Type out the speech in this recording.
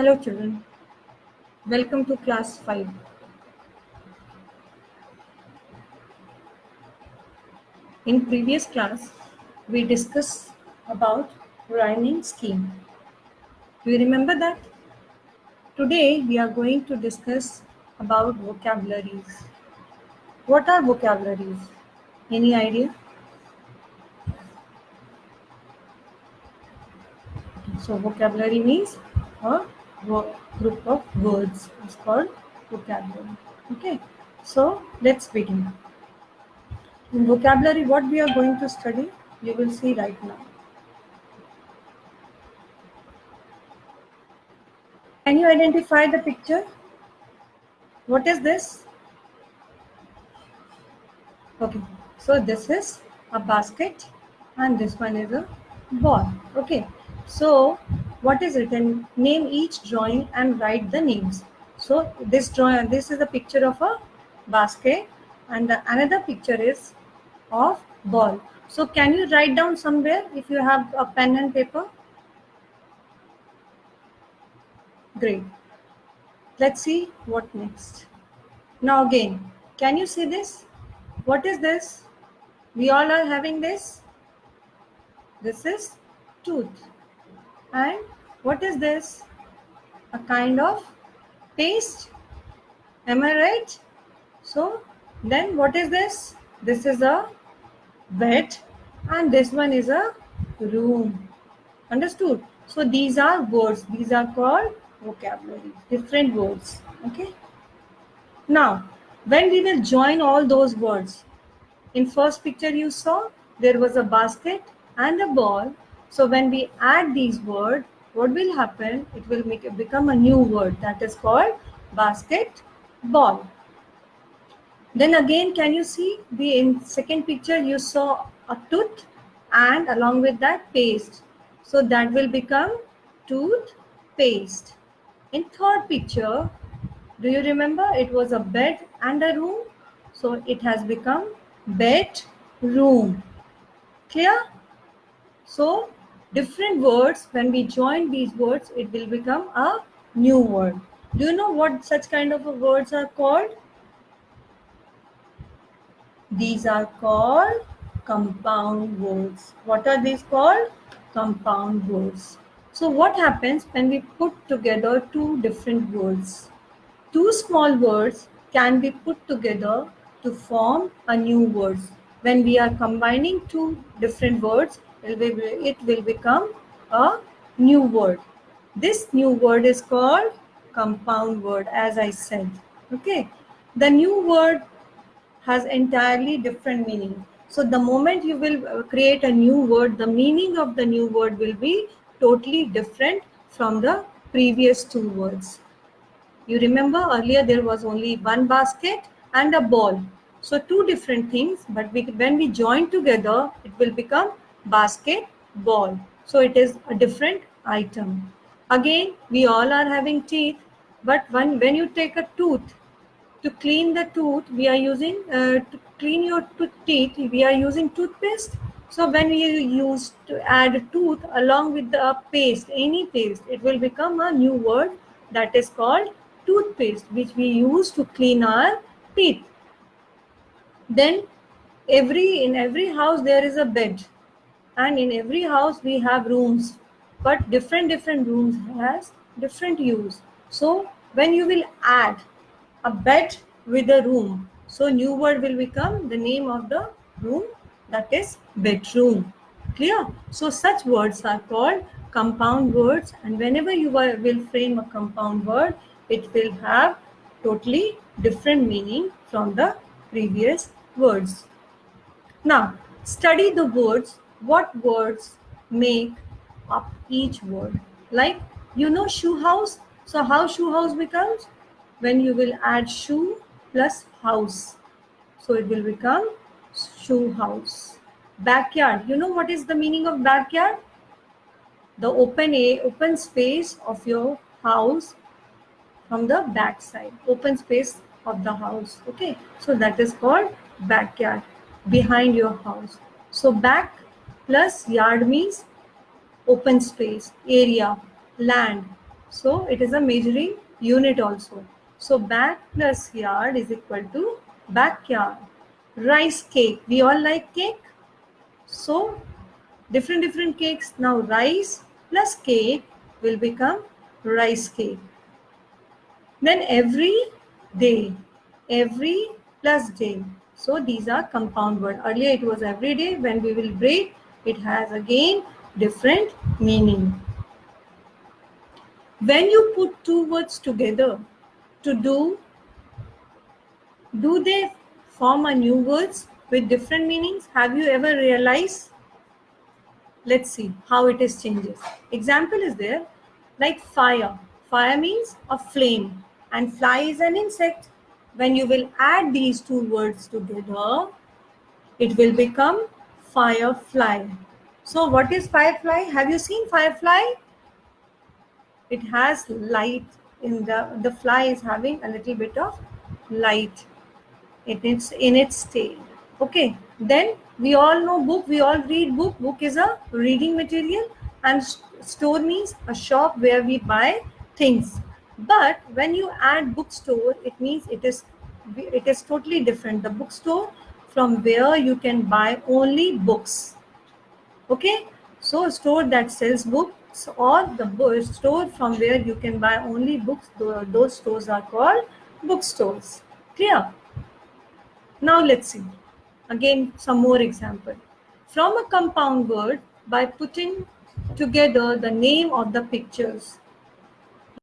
Hello children, welcome to class 5. In previous class, we discussed about rhyming scheme. Do you remember that? Today we are going to discuss about vocabularies. What are vocabularies? Any idea? So vocabulary means a group of words. It's called vocabulary. Okay, so let's begin. In vocabulary, what we are going to study, you will see right now. Can you identify the picture? What is this? Okay, so this is a basket and this one is a ball. Okay, so what is written? Name each drawing and write the names. So this is a picture of a basket and another picture is of ball. So can you write down somewhere if you have a pen and paper? Great. Let's see what next. Now again, can you see this? What is this? We all are having this. This is tooth. And what is this? A kind of paste. Am I right? So then what is this? This is a bed and this one is a room. Understood? So these are words. These are called vocabulary. Different words. Okay. Now, when we will join all those words, in first picture you saw there was a basket and a ball. So when we add these words, what will happen? It will become a new word that is called basket ball. Then again, can you see the in second picture you saw a tooth and along with that paste. So that will become tooth paste. In third picture, do you remember it was a bed and a room? So it has become bed room. Clear? So different words, when we join these words, it will become a new word. Do you know what such kind of words are called? These are called compound words. What are these called? Compound words. So what happens when we put together two different words? Two small words can be put together to form a new word. When we are combining two different words, it will become a new word. This new word is called compound word, as I said. Okay. The new word has entirely different meaning. So the moment you will create a new word, the meaning of the new word will be totally different from the previous two words. You remember earlier there was only one basket and a ball. So two different things, but when we join together, it will become basket ball. So it is a different item. Again, we all are having teeth, but when you take a tooth, to clean the tooth, we are using, to clean your teeth, we are using toothpaste. So when we use to add tooth along with the paste, any paste, it will become a new word that is called toothpaste, which we use to clean our teeth. Then in every house there is a bed, and in every house we have rooms, but different rooms has different use. So when you will add a bed with a room, so new word will become the name of the room, that is bedroom. Clear? So such words are called compound words, and whenever you will frame a compound word, it will have totally different meaning from the previous words. Now, study the words. What words make up each word? Like, you know shoe house. So how shoe house becomes? When you will add shoe plus house. So it will become shoe house. Backyard. You know what is the meaning of backyard? The open space of your house from the back side, open space of the house. Okay, so that is called backyard, behind your house. So back plus yard means open space, area, land. So it is a measuring unit also. So back plus yard is equal to backyard. Rice cake. We all like cake. So different cakes. Now rice plus cake will become rice cake. Then every plus day. So these are compound word. Earlier it was every day. When we will break, it has again different meaning. When you put two words together to do they form a new words with different meanings? Have you ever realized? Let's see how it is changes. Example is there like fire. Fire means a flame and fly is an insect. When you will add these two words together, it will become firefly. So what is firefly? Have you seen firefly? It has light in the fly is having a little bit of light in its tail. Okay, then we all know book, we all read book. Book is a reading material, and store means a shop where we buy things. But when you add bookstore, it means it is totally different. The bookstore from where you can buy only books. Okay, so a store that sells books or the store from where you can buy only books, those stores are called bookstores. Clear? Now let's see. Again, some more example. From a compound word, by putting together the name of the pictures.